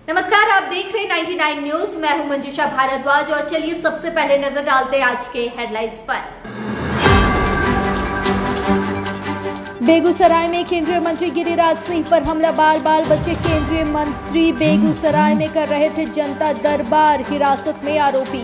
नमस्कार, आप देख रहे हैं 99 न्यूज। मैं हूं मंजुषा भारद्वाज और चलिए सबसे पहले नजर डालते हैं आज के हेडलाइंस पर। बेगूसराय में केंद्रीय मंत्री गिरिराज सिंह पर हमला, बाल बाल बचे। केंद्रीय मंत्री बेगूसराय में कर रहे थे जनता दरबार, हिरासत में आरोपी।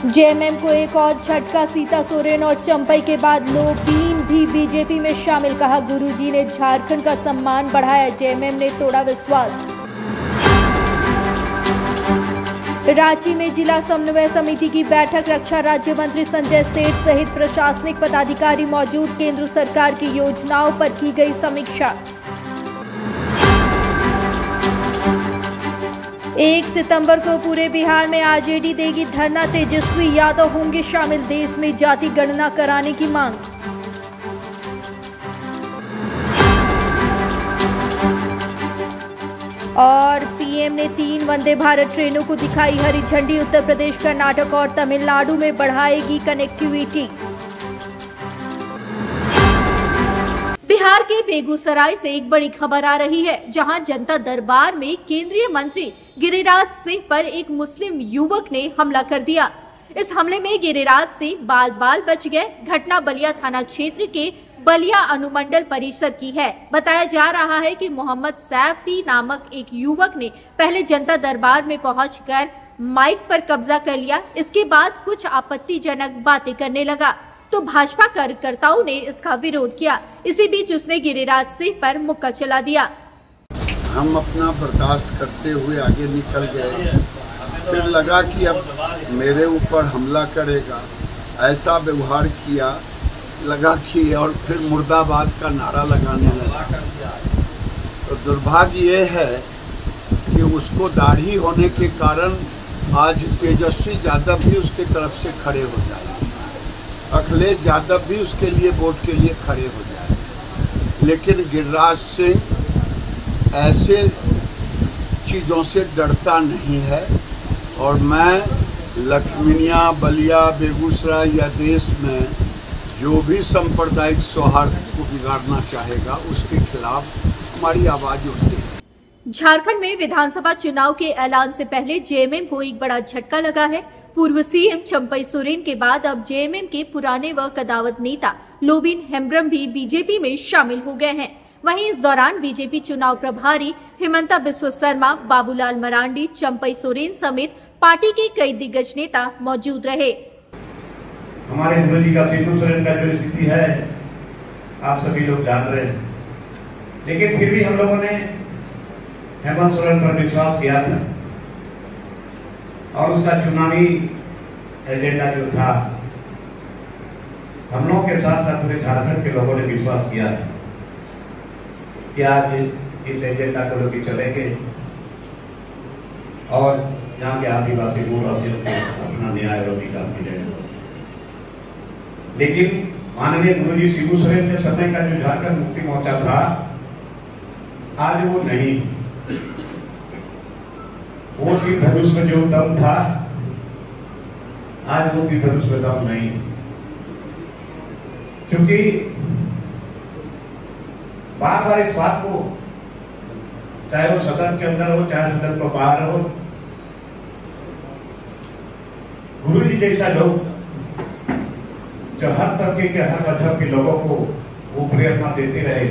जेएमएम को एक और झटका, सीता सोरेन और चंपई के बाद लोबीन भी बीजेपी में शामिल। कहा, गुरुजी ने झारखंड का सम्मान बढ़ाया, जेएमएम ने तोड़ा विश्वास। रांची में जिला समन्वय समिति की बैठक, रक्षा राज्य मंत्री संजय सेठ सहित प्रशासनिक पदाधिकारी मौजूद। केंद्र सरकार की योजनाओं पर की गई समीक्षा। 1 सितंबर को पूरे बिहार में आरजेडी देगी धरना, तेजस्वी यादव होंगे शामिल। देश में जाति गणना कराने की मांग। और पीएम ने 3 वंदे भारत ट्रेनों को दिखाई हरी झंडी। उत्तर प्रदेश, कर्नाटक और तमिलनाडु में बढ़ाएगी कनेक्टिविटी। बिहार के बेगूसराय से एक बड़ी खबर आ रही है, जहां जनता दरबार में केंद्रीय मंत्री गिरिराज सिंह पर एक मुस्लिम युवक ने हमला कर दिया। इस हमले में गिरिराज सिंह बाल बाल बच गए। घटना बलिया थाना क्षेत्र के बलिया अनुमंडल परिसर की है। बताया जा रहा है कि मोहम्मद सैफी नामक एक युवक ने पहले जनता दरबार में पहुंचकर माइक पर कब्जा कर लिया। इसके बाद कुछ आपत्तिजनक बातें करने लगा तो भाजपा कार्यकर्ताओं ने इसका विरोध किया। इसी बीच उसने गिरिराज सिंह पर मुक्का चला दिया। हम अपना बर्दाश्त करते हुए आगे निकल गए। फिर लगा कि अब मेरे ऊपर हमला करेगा, ऐसा व्यवहार किया, लगा कि और फिर मुर्दाबाद का नारा लगाने लगा। तो दुर्भाग्य ये है कि उसको दाढ़ी होने के कारण आज तेजस्वी यादव भी उसके तरफ से खड़े हो जाए, अखिलेश यादव भी उसके लिए वोट के लिए खड़े हो जाए। लेकिन गिरिराज सिंह ऐसे चीज़ों से डरता नहीं है और मैं लखमीनिया, बलिया, बेगूसराय या देश में जो भी सांप्रदायिक सौहार्द को बिगाड़ना चाहेगा उसके खिलाफ हमारी आवाज़ उठती है। झारखंड में विधानसभा चुनाव के ऐलान से पहले जेएमएम को एक बड़ा झटका लगा है। पूर्व सीएम चंपई सोरेन के बाद अब जेएमएम के पुराने व कदावत नेता लोबीन हेम्ब्रम भी बीजेपी में शामिल हो गए हैं। वहीं इस दौरान बीजेपी चुनाव प्रभारी हिमंता बिस्वा शर्मा, बाबूलाल मरांडी, चंपई सोरेन समेत पार्टी के कई दिग्गज नेता मौजूद रहे। हमारे गुरुजी का सीता सोरेन का जो स्थिति है आप सभी लोग जान रहे हैं, लेकिन फिर भी हम लोगों ने हेमंत सोरेन पर विश्वास किया था और उसका चुनावी एजेंडा जो था, हम लोगों के साथ साथ पूरे झारखंड के लोगों ने विश्वास किया था कि आज इस एजेंडा को लेकर चलेंगे और यहाँ के आदिवासी मूलवासियों को अपना न्याय और अधिकार मिलेगा। लेकिन माननीय गुरुजी शिबू सोरेन के समय का जो झारखंड मुक्ति मोर्चा था, आज वो नहीं। वो तीर धनुष में जो दम था, आज वो तीर धनुष में दम नहीं, क्योंकि बार बार इस बात को, चाहे वो सदन के अंदर हो चाहे सदन को बाहर हो, गुरुजी जैसा लोग जो हर तबके के हर मजहब के लोगों को वो प्रेरणा देते रहे।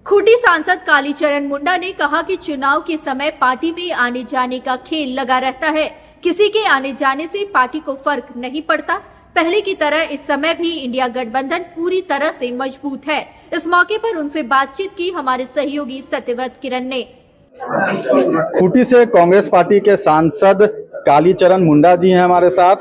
खूंटी सांसद कालीचरण मुंडा ने कहा कि चुनाव के समय पार्टी में आने जाने का खेल लगा रहता है। किसी के आने जाने से पार्टी को फर्क नहीं पड़ता। पहले की तरह इस समय भी इंडिया गठबंधन पूरी तरह से मजबूत है। इस मौके पर उनसे बातचीत की हमारे सहयोगी सत्यव्रत किरण ने। खूंटी से कांग्रेस पार्टी के सांसद कालीचरण मुंडा जी हैं हमारे साथ।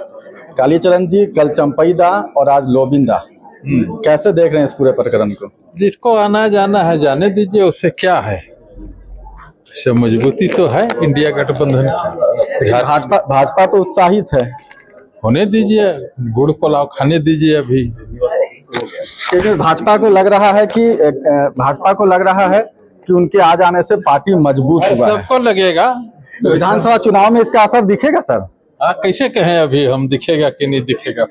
कालीचरण जी, कल चंपई दा और आज लोबीन दा, कैसे देख रहे हैं इस पूरे प्रकरण को? जिसको आना जाना है जाने दीजिए, उससे क्या है, इससे मजबूती तो है इंडिया गठबंधन। भाजपा तो उत्साहित है, होने दीजिए, गुड़ पुलाव खाने दीजिए। अभी भाजपा को लग रहा है कि उनके आ जाने से पार्टी मजबूत हुआ है। सबको लगेगा। विधानसभा चुनाव में इसका असर दिखेगा सर? कैसे कहें, अभी हम दिखेगा कि नहीं दिखेगा।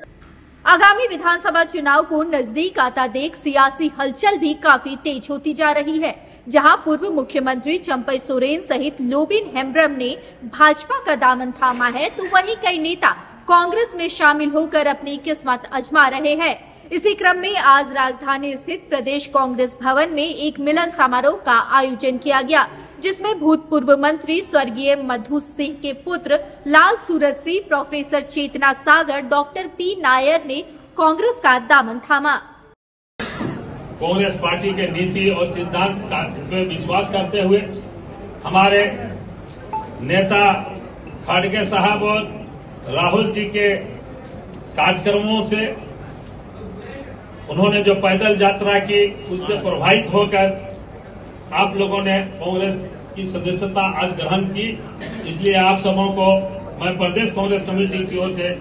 आगामी विधानसभा चुनाव को नजदीक आता देख सियासी हलचल भी काफी तेज होती जा रही है, जहां पूर्व मुख्यमंत्री चंपई सोरेन सहित लोबिन हेम्ब्रम ने भाजपा का दामन थामा है, तो वहीं कई नेता कांग्रेस में शामिल होकर अपनी किस्मत आजमा रहे हैं। इसी क्रम में आज राजधानी स्थित प्रदेश कांग्रेस भवन में एक मिलन समारोह का आयोजन किया गया, जिसमें भूतपूर्व मंत्री स्वर्गीय मधु सिंह के पुत्र लाल सूरज सिंह, प्रोफेसर चेतना सागर, डॉक्टर पी नायर ने कांग्रेस का दामन थामा। कांग्रेस पार्टी के नीति और सिद्धांत पे विश्वास करते हुए हमारे नेता खड़गे साहब और राहुल जी के कार्यक्रमों से उन्होंने जो पैदल यात्रा की उससे प्रभावित होकर आप लोगों ने कांग्रेस की सदस्यता आज ग्रहण की। इसलिए आप सबों को मैं प्रदेश कांग्रेस कमेटी की ओर से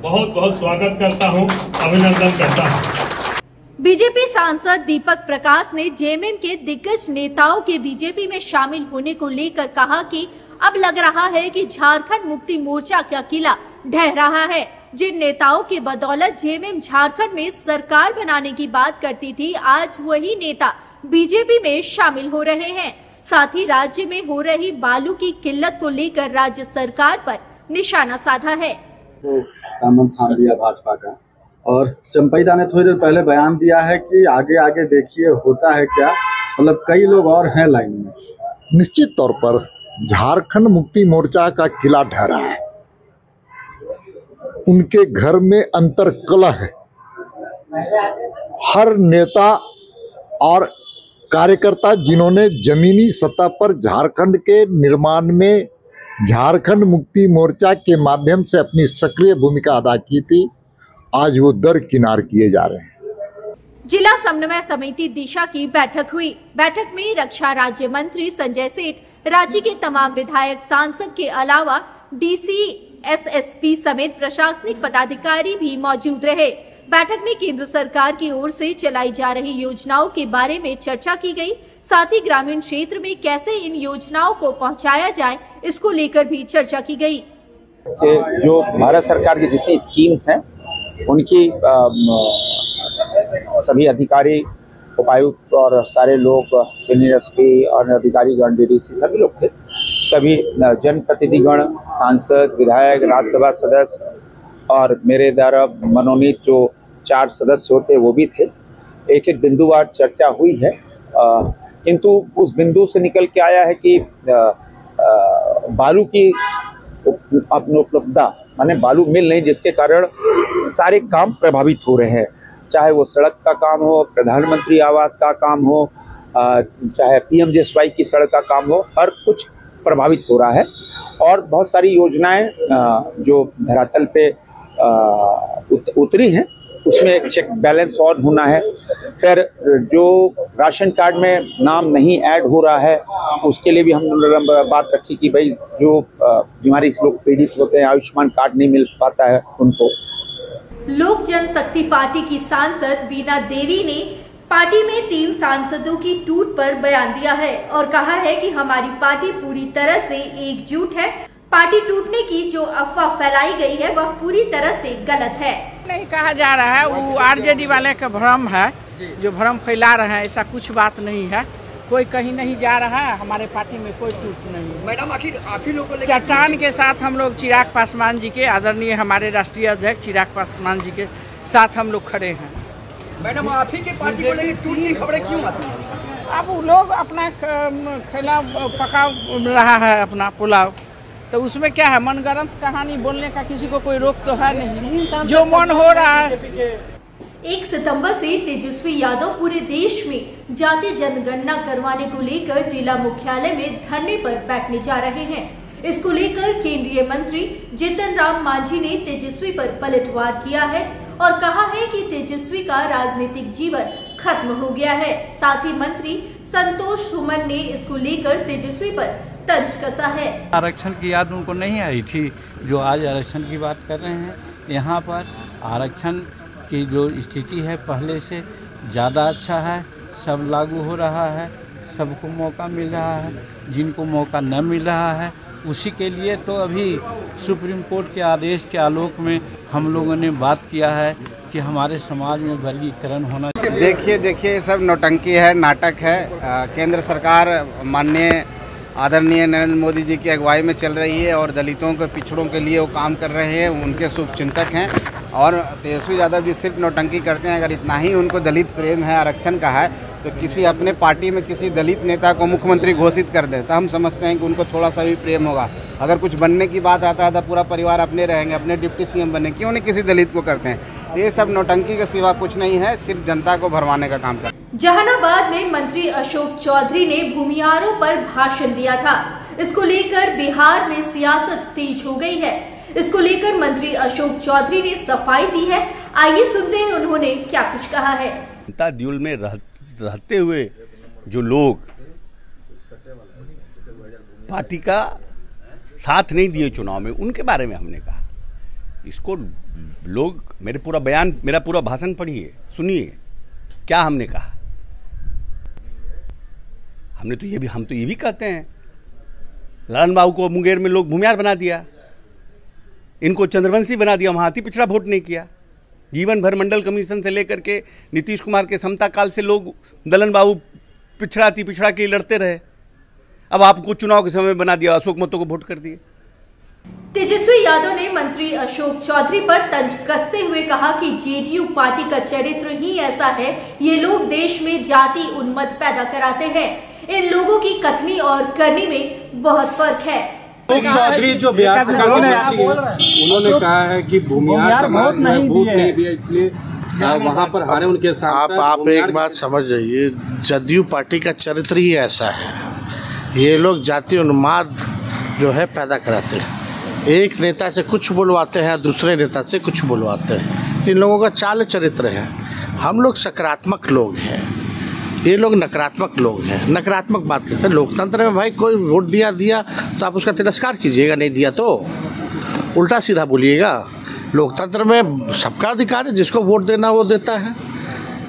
बहुत बहुत स्वागत करता हूं, अभिनंदन करता हूं। बीजेपी सांसद दीपक प्रकाश ने जेएमएम के दिग्गज नेताओं के बीजेपी में शामिल होने को लेकर कहा कि अब लग रहा है कि झारखंड मुक्ति मोर्चा का किला ढह रहा है। जिन नेताओं के बदौलत जेएमएम झारखंड में सरकार बनाने की बात करती थी, आज वही नेता बीजेपी में शामिल हो रहे हैं। साथ ही राज्य में हो रही बालू की किल्लत को लेकर राज्य सरकार पर निशाना साधा है। तो दामन थाम लिया भाजपा का, और चंपईदा ने थोड़ी देर पहले बयान दिया है कि आगे आगे देखिए होता है क्या, मतलब कई लोग और हैं लाइन में। निश्चित तौर पर झारखंड मुक्ति मोर्चा का किला ढह रहा है। उनके घर में अंतर्कलह है। हर नेता और कार्यकर्ता जिन्होंने जमीनी सतह पर झारखंड के निर्माण में झारखंड मुक्ति मोर्चा के माध्यम से अपनी सक्रिय भूमिका अदा की थी, आज वो दरकिनार किए जा रहे हैं। जिला समन्वय समिति दिशा की बैठक हुई। बैठक में रक्षा राज्य मंत्री संजय सेठ, राज्य के तमाम विधायक, सांसद के अलावा डीसी, एसएसपी समेत प्रशासनिक पदाधिकारी भी मौजूद रहे। बैठक में केंद्र सरकार की ओर से चलाई जा रही योजनाओं के बारे में चर्चा की गई। साथ ही ग्रामीण क्षेत्र में कैसे इन योजनाओं को पहुंचाया जाए, इसको लेकर भी चर्चा की गई। जो भारत सरकार की जितनी स्कीम्स हैं उनकी सभी अधिकारी, उपायुक्त और सारे लोग, सीनियर एसपी और अधिकारी गण, डीडीसी सभी लोग थे। सभी जनप्रतिनिधिगण, सांसद, विधायक, राज्यसभा सदस्य और मेरे द्वारा मनोनीत जो 4 सदस्य होते वो भी थे। एक एक बिंदुवार चर्चा हुई है, किंतु उस बिंदु से निकल के आया है कि बालू की उपलब्धता, माने बालू मिल नहीं, जिसके कारण सारे काम प्रभावित हो रहे हैं। चाहे वो सड़क का काम हो, प्रधानमंत्री आवास का काम हो, चाहे पीएमजेएसवाई की सड़क का काम हो, हर कुछ प्रभावित हो रहा है। और बहुत सारी योजनाएं जो धरातल पे उतरी हैं, उसमें एक चेक बैलेंस और होना है। फिर जो राशन कार्ड में नाम नहीं ऐड हो रहा है, उसके लिए भी हम बात रखी कि भाई जो बीमारी से लोग पीड़ित होते हैं, आयुष्मान कार्ड नहीं मिल पाता है उनको। लोक जनशक्ति पार्टी की सांसद बीना देवी ने पार्टी में 3 सांसदों की टूट पर बयान दिया है और कहा है कि हमारी पार्टी पूरी तरह से एकजुट है। पार्टी टूटने की जो अफवाह फैलाई गई है वह पूरी तरह से गलत है। नहीं कहा जा रहा है, वो आरजेडी वाले का भ्रम है, जो भ्रम फैला रहे हैं। ऐसा कुछ बात नहीं है, कोई कहीं नहीं जा रहा है, हमारे पार्टी में कोई टूट नहीं है। मैडम आखिर आप ही लोगों को चट्टान के साथ हम लोग चिराग पासवान जी के, आदरणीय हमारे राष्ट्रीय अध्यक्ष चिराग पासवान जी के साथ हम लोग खड़े हैं। मैडम आप ही की पार्टी को लेकर टूट की खबरें क्यों आती हैं? अब वो लोग अपना खेला पका रहा है, अपना पुलाव, तो उसमें क्या है, मनगढ़ंत कहानी बोलने का किसी को कोई रोक तो है नहीं, जो मन हो रहा है। 1 सितंबर से तेजस्वी यादव पूरे देश में जाति जनगणना करवाने को लेकर जिला मुख्यालय में धरने पर बैठने जा रहे हैं। इसको लेकर केंद्रीय मंत्री जीतन राम मांझी ने तेजस्वी पर पलटवार किया है और कहा है कि तेजस्वी का राजनीतिक जीवन खत्म हो गया है। साथ ही मंत्री संतोष सुमन ने इसको लेकर तेजस्वी पर तंज कसा है। आरक्षण की याद उनको नहीं आई थी, जो आज आरक्षण की बात कर रहे हैं। यहाँ पर आरक्षण की जो स्थिति है पहले से ज़्यादा अच्छा है, सब लागू हो रहा है, सबको मौका मिल रहा है। जिनको मौका न मिल रहा है उसी के लिए तो अभी सुप्रीम कोर्ट के आदेश के आलोक में हम लोगों ने बात किया है कि हमारे समाज में वर्गीकरण होना। देखिए सब नौटंकी है, नाटक है। केंद्र सरकार माननीय आदरणीय नरेंद्र मोदी जी की अगुवाई में चल रही है और दलितों के पिछड़ों के लिए वो काम कर रहे हैं, उनके शुभचिंतक हैं। और तेजस्वी यादव जी सिर्फ नौटंकी करते हैं। अगर इतना ही उनको दलित प्रेम है, आरक्षण का है, तो किसी अपने पार्टी में किसी दलित नेता को मुख्यमंत्री घोषित कर दे, तो हम समझते हैं कि उनको थोड़ा सा भी प्रेम होगा। अगर कुछ बनने की बात आता है तो पूरा परिवार अपने रहेंगे, अपने डिप्टी सीएम बने, क्यों नहीं किसी दलित को करते हैं। ये सब नौटंकी के सिवा कुछ नहीं है, सिर्फ जनता को भरमाने का काम करते हैं। जहानाबाद में मंत्री अशोक चौधरी ने भूमिहारों पर भाषण दिया था। इसको लेकर बिहार में सियासत तेज हो गई है। इसको लेकर मंत्री अशोक चौधरी ने सफाई दी है। आइए सुनते हैं उन्होंने क्या कुछ कहा है। जनता दल में रहते हुए जो लोग पार्टी का साथ नहीं दिए चुनाव में, उनके बारे में हमने कहा। इसको लोग मेरा पूरा भाषण पढ़िए, सुनिए क्या हमने कहा। हम तो ये भी कहते हैं, ललन बाबू को मुंगेर में लोग भूमिहार बना दिया, इनको चंद्रवंशी बना दिया, वहाँ अति पिछड़ा वोट नहीं किया। जीवन भर मंडल कमीशन से लेकर के नीतीश कुमार के समता काल से लोग ललन बाबू पिछड़ा अति पिछड़ा के लड़ते रहे। अब आपको चुनाव के समय बना दिया, अशोक महतो को वोट कर दिए। तेजस्वी यादव ने मंत्री अशोक चौधरी पर तंज कसते हुए कहा कि जेडीयू पार्टी का चरित्र ही ऐसा है, ये लोग देश में जाति उन्मत्त पैदा कराते हैं। इन लोगों की कथनी और करनी में बहुत फर्क है। चौधरी जो बिहार सरकार के मंत्री हैं, उन्होंने कहा है कि भूमिहार समाज में वोट नहीं दिया, इसलिए वहाँ पर हारे उनके साथ। आप एक बात समझ जाइए, जदयू पार्टी का चरित्र ही ऐसा है। ये लोग जाति उन्माद जो है पैदा कराते हैं। एक नेता से कुछ बुलवाते हैं, दूसरे नेता से कुछ बुलवाते हैं। इन लोगों का चाल चरित्र है। हम लोग सकारात्मक लोग हैं, ये लोग नकारात्मक लोग हैं, नकारात्मक बात करते हैं। लोकतंत्र में भाई कोई वोट दिया तो आप उसका तिरस्कार कीजिएगा, नहीं दिया तो उल्टा सीधा बोलिएगा। लोकतंत्र में सबका अधिकार है, जिसको वोट देना वो देता है,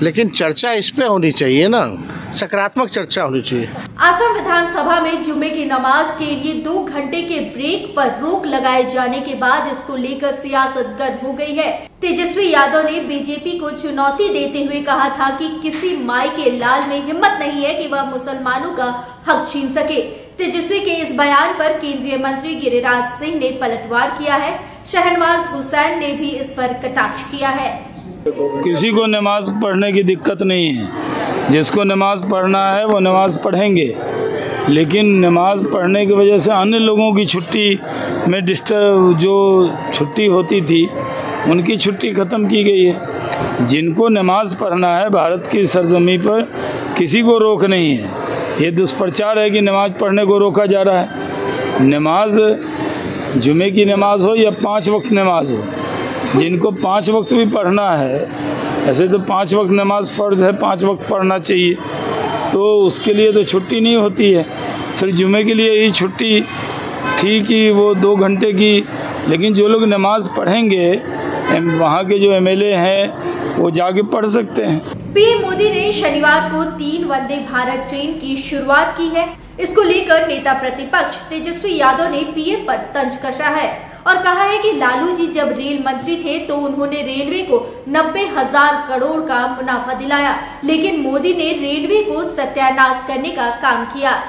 लेकिन चर्चा इस पे होनी चाहिए ना, सकारात्मक चर्चा होनी चाहिए। असम विधानसभा में जुमे की नमाज के लिए 2 घंटे के ब्रेक पर रोक लगाए जाने के बाद इसको लेकर सियासत गर्म हो गई है। तेजस्वी यादव ने बीजेपी को चुनौती देते हुए कहा था कि किसी माई के लाल में हिम्मत नहीं है कि वह मुसलमानों का हक छीन सके। तेजस्वी के इस बयान पर केंद्रीय मंत्री गिरिराज सिंह ने पलटवार किया है। शहनवाज हुसैन ने भी इस पर कटाक्ष किया है। किसी को नमाज पढ़ने की दिक्कत नहीं है, जिसको नमाज पढ़ना है वो नमाज पढ़ेंगे, लेकिन नमाज पढ़ने की वजह से अन्य लोगों की छुट्टी में जो छुट्टी होती थी उनकी छुट्टी ख़त्म की गई है। जिनको नमाज पढ़ना है भारत की सरजमी पर किसी को रोक नहीं है। ये दुष्प्रचार है कि नमाज पढ़ने को रोका जा रहा है। नमाज जुमे की नमाज हो या 5 वक्त नमाज हो, जिनको 5 वक्त भी पढ़ना है, ऐसे तो 5 वक्त नमाज फ़र्ज है, 5 वक्त पढ़ना चाहिए, तो उसके लिए तो छुट्टी नहीं होती है। सिर्फ जुमे के लिए ही छुट्टी थी कि वो 2 घंटे की, लेकिन जो लोग नमाज पढ़ेंगे वहाँ के जो एमएलए हैं वो जाके पढ़ सकते हैं। पीएम मोदी ने शनिवार को 3 वंदे भारत ट्रेन की शुरुआत की है। इसको लेकर नेता प्रतिपक्ष तेजस्वी यादव ने पीएम पर तंज कसा है और कहा है कि लालू जी जब रेल मंत्री थे तो उन्होंने रेलवे को 90,000 करोड़ का मुनाफा दिलाया, लेकिन मोदी ने रेलवे को सत्यानाश करने का काम किया।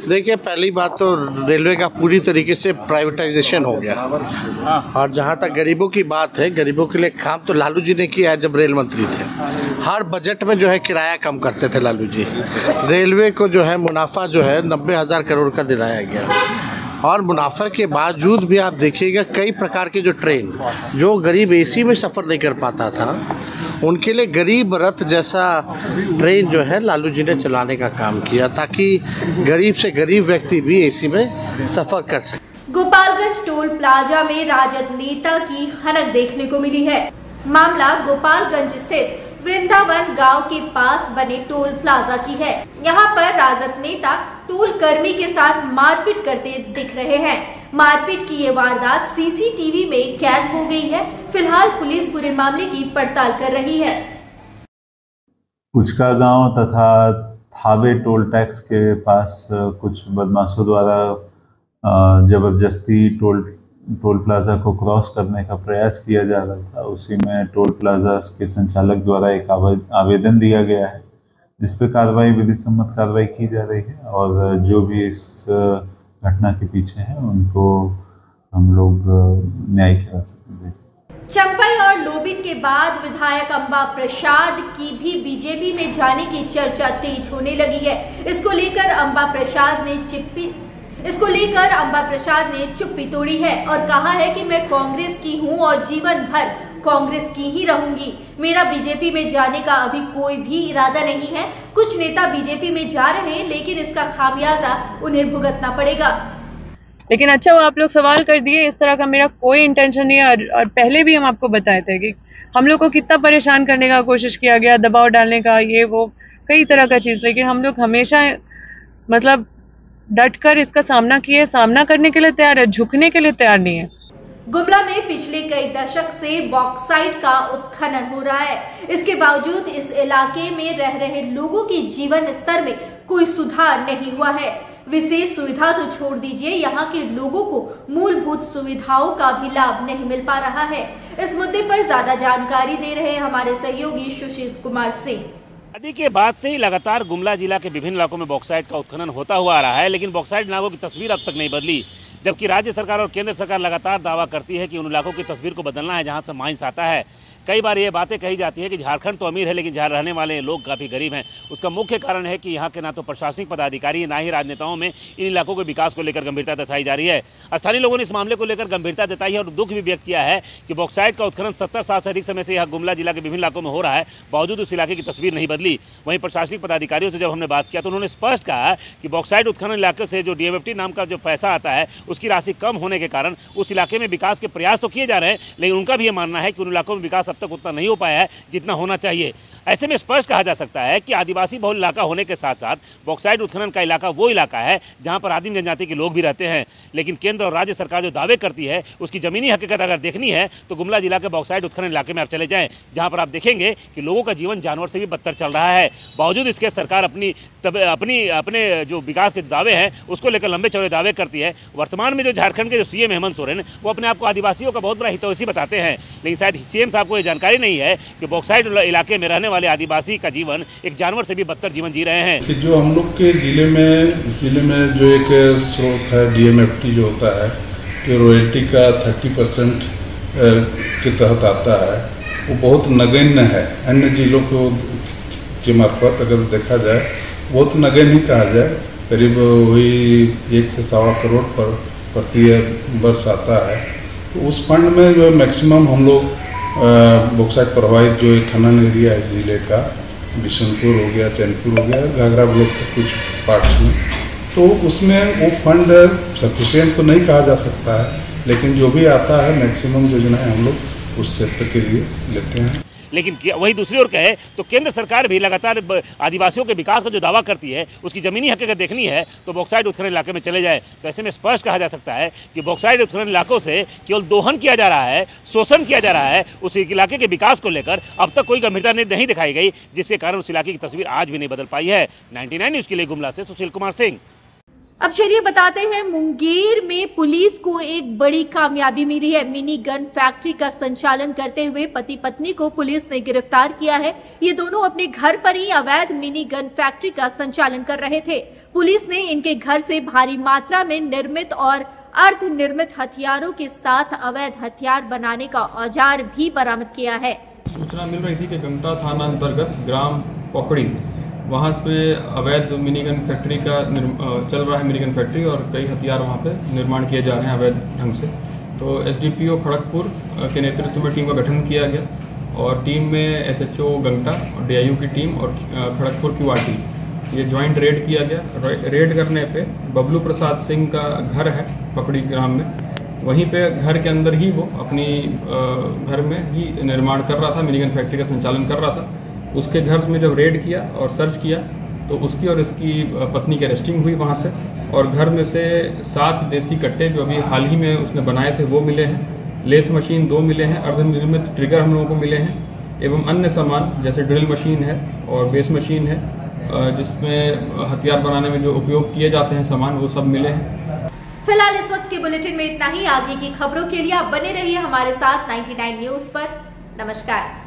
देखिए, पहली बात तो रेलवे का पूरी तरीके से प्राइवेटाइजेशन हो गया, और जहाँ तक गरीबों की बात है, गरीबों के लिए काम तो लालू जी ने किया है। जब रेल मंत्री थे हर बजट में जो है किराया कम करते थे लालू जी। रेलवे को जो है मुनाफा जो है 90,000 करोड़ का दिलाया गया, और मुनाफा के बावजूद भी आप देखिएगा कई प्रकार के जो ट्रेन जो गरीब एसी में सफ़र नहीं कर पाता था, उनके लिए गरीब रथ जैसा ट्रेन जो है लालू जी ने चलाने का काम किया, ताकि गरीब से गरीब व्यक्ति भी एसी में सफ़र कर सके। गोपालगंज टोल प्लाजा में राजद नेता की हनक देखने को मिली है। मामला गोपालगंज स्थित वृंदावन गांव के पास बने टोल प्लाजा की है। यहाँ पर राजद नेता टोल कर्मी के साथ मारपीट करते दिख रहे हैं। मारपीट की ये वारदात सीसीटीवी में कैद हो गई है। फिलहाल पुलिस पूरे मामले की पड़ताल कर रही है। पुचका गांव तथा थावे टोल टैक्स के पास कुछ बदमाशों द्वारा ज़बरदस्ती टोल प्लाज़ा को क्रॉस करने का प्रयास किया जा रहा था। उसी में टोल प्लाज़ा के संचालक द्वारा एक आवेदन दिया गया है जिस पर कार्रवाई, विधि सम्मत कार्रवाई की जा रही है और जो भी इस घटना के पीछे हैं उनको हम लोग न्यायिक हिरासत में भेजेंगे। चंपई और लोबिन के बाद विधायक अंबा प्रसाद की भी बीजेपी में जाने की चर्चा तेज होने लगी है। इसको लेकर अंबा प्रसाद ने चुप्पी तोड़ी है और कहा है कि मैं कांग्रेस की हूं और जीवन भर कांग्रेस की ही रहूंगी। मेरा बीजेपी में जाने का अभी कोई भी इरादा नहीं है। कुछ नेता बीजेपी में जा रहे हैं लेकिन इसका खामियाजा उन्हें भुगतना पड़ेगा। लेकिन अच्छा वो आप लोग सवाल कर दिए, इस तरह का मेरा कोई इंटेंशन नहीं है। और पहले भी हम आपको बताए थे कि हम लोग को कितना परेशान करने का कोशिश किया गया, दबाव डालने का, ये वो कई तरह का चीज़, लेकिन हम लोग हमेशा मतलब डटकर इसका सामना किए, सामना करने के लिए तैयार है, झुकने के लिए तैयार नहीं है। गुमला में पिछले कई दशक से बॉक्साइट का उत्खनन हो रहा है। इसके बावजूद इस इलाके में रह रहे लोगों के जीवन स्तर में कोई सुधार नहीं हुआ है। विशेष सुविधा तो छोड़ दीजिए, यहाँ के लोगों को मूलभूत सुविधाओं का भी लाभ नहीं मिल पा रहा है। इस मुद्दे पर ज्यादा जानकारी दे रहे हैं हमारे सहयोगी सुशील कुमार सिंह। शादी के बाद से ही लगातार गुमला जिला के विभिन्न इलाकों में बॉक्साइट का उत्खनन होता हुआ आ रहा है, लेकिन बॉक्साइट इलाकों की तस्वीर अब तक नहीं बदली। जबकि राज्य सरकार और केंद्र सरकार लगातार दावा करती है कि उन इलाकों की तस्वीर को बदलना है जहां से माइंस आता है। कई बार ये बातें कही जाती है कि झारखंड तो अमीर है लेकिन जहाँ रहने वाले लोग काफ़ी गरीब हैं। उसका मुख्य कारण है कि यहाँ के ना तो प्रशासनिक पदाधिकारी ना ही राजनेताओं में इन इलाकों के विकास को लेकर गंभीरता दर्शाई जा रही है। स्थानीय लोगों ने इस मामले को लेकर गंभीरता जताई है और दुख भी व्यक्त किया है कि बॉक्साइट का उत्खनन 70 साल से अधिक समय से यहाँ गुमला जिला के विभिन्न इलाकों में हो रहा है, बावजूद उस इलाके की तस्वीर नहीं बदली। वहीं प्रशासनिक पदाधिकारियों से जब हमने बात किया तो उन्होंने स्पष्ट कहा कि बॉक्साइट उत्खनन इलाके से जो DMFT नाम का जो पैसा आता है उसकी राशि कम होने के कारण उस इलाके में विकास के प्रयास तो किए जा रहे हैं, लेकिन उनका भी ये मानना है कि उन इलाकों में विकास अब तक उतना नहीं हो पाया है जितना होना चाहिए। ऐसे में स्पष्ट कहा जा सकता है कि आदिवासी बहुल इलाका होने के साथ साथ बॉक्साइट उत्खनन का इलाका वो इलाका है जहां पर आदिम जनजाति के लोग भी रहते हैं। लेकिन केंद्र और राज्य सरकार जो दावे करती है उसकी जमीनी हकीकत अगर देखनी है तो गुमला जिला के बॉक्साइट उत्खनन इलाके में आप चले जाएं, जहां पर आप देखेंगे कि लोगों का जीवन जानवर से भी बदतर चल रहा है। बावजूद इसके सरकार अपने जो विकास के दावे हैं उसको लेकर लंबे चौड़े दावे करती है। वर्तमान में जो झारखंड के जो CM हेमंत सोरेन वो अपने आप को आदिवासियों का बहुत बड़ा हितैषी बताते हैं, लेकिन शायद CM साहब को ये जानकारी नहीं है कि बॉक्साइट इलाके में रहने वाले आदिवासी का जीवन एक जानवर से भी बदतर जीवन जी रहे हैं। कि जो हम लोग के जिले में जो एक स्रोत है DMFT जो होता है कि रॉयल्टी का 30% के तहत आता है, वो बहुत नगण्य है। अन्य जिलों के मार्फत अगर देखा जाए बहुत नगण्य ही कहा जाए, करीब वही 1 से 1.25 करोड़ पर प्रति वर्ष आता है। तो उस फंड में जो मैक्सिमम हम लोग बॉक्साइट प्रभावित जो खनन एरिया है इस जिले का, बिशनपुर हो गया, चैनपुर हो गया, घाघरा ब्लॉक के कुछ पार्ट्स में, तो उसमें वो फंड सफिशिएंट तो नहीं कहा जा सकता है, लेकिन जो भी आता है मैक्सिमम योजनाएं हम लोग उस क्षेत्र के लिए लेते हैं। लेकिन वही दूसरी ओर कहे तो केंद्र सरकार भी लगातार आदिवासियों के विकास का जो दावा करती है उसकी जमीनी हकीकत देखनी है तो बॉक्साइट उत्खनन इलाके में चले जाए। तो ऐसे में स्पष्ट कहा जा सकता है कि बॉक्साइट उत्खनन इलाकों से केवल दोहन किया जा रहा है, शोषण किया जा रहा है। उस इलाके के विकास को लेकर अब तक कोई गंभीरता नहीं दिखाई गई, जिसके कारण उस इलाके की तस्वीर आज भी नहीं बदल पाई है। 99 न्यूज़ के लिए गुमला से सुशील कुमार सिंह। अब चलिए बताते हैं, मुंगेर में पुलिस को एक बड़ी कामयाबी मिली है। मिनी गन फैक्ट्री का संचालन करते हुए पति पत्नी को पुलिस ने गिरफ्तार किया है। ये दोनों अपने घर पर ही अवैध मिनी गन फैक्ट्री का संचालन कर रहे थे। पुलिस ने इनके घर से भारी मात्रा में निर्मित और अर्धनिर्मित हथियारों के साथ अवैध हथियार बनाने का औजार भी बरामद किया है। सूचना मिल रही थी कि गंगटा थाना अंतर्गत ग्राम पकड़ी वहाँ पे अवैध मिनीगन फैक्ट्री का चल रहा है, मिनीगन फैक्ट्री, और कई हथियार वहाँ पे निर्माण किए जा रहे हैं अवैध ढंग से। तो SDPO खड़गपुर के नेतृत्व में टीम का गठन किया गया और टीम में SHO गंगटा और DIU की टीम और खड़गपुर QRT ये ज्वाइंट रेड किया गया। रेड करने पे बबलू प्रसाद सिंह का घर है पकड़ी ग्राम में, वहीं पे घर के अंदर ही वो अपनी घर में ही निर्माण कर रहा था, मिनीगन फैक्ट्री का संचालन कर रहा था। उसके घर में जब रेड किया और सर्च किया तो उसकी और इसकी पत्नी की अरेस्टिंग हुई वहाँ से, और घर में से 7 देसी कट्टे जो अभी हाल ही में उसने बनाए थे वो मिले हैं, लेथ मशीन 2 मिले हैं, अर्धनिर्मित ट्रिगर हम लोगों को मिले हैं, एवं अन्य सामान जैसे ड्रिल मशीन है और बेस मशीन है जिसमें हथियार बनाने में जो उपयोग किए जाते हैं सामान वो सब मिले हैं। फिलहाल इस वक्त के बुलेटिन में इतना ही। आगे की खबरों के लिए आप बने रहिए हमारे साथ 99 न्यूज पर। नमस्कार।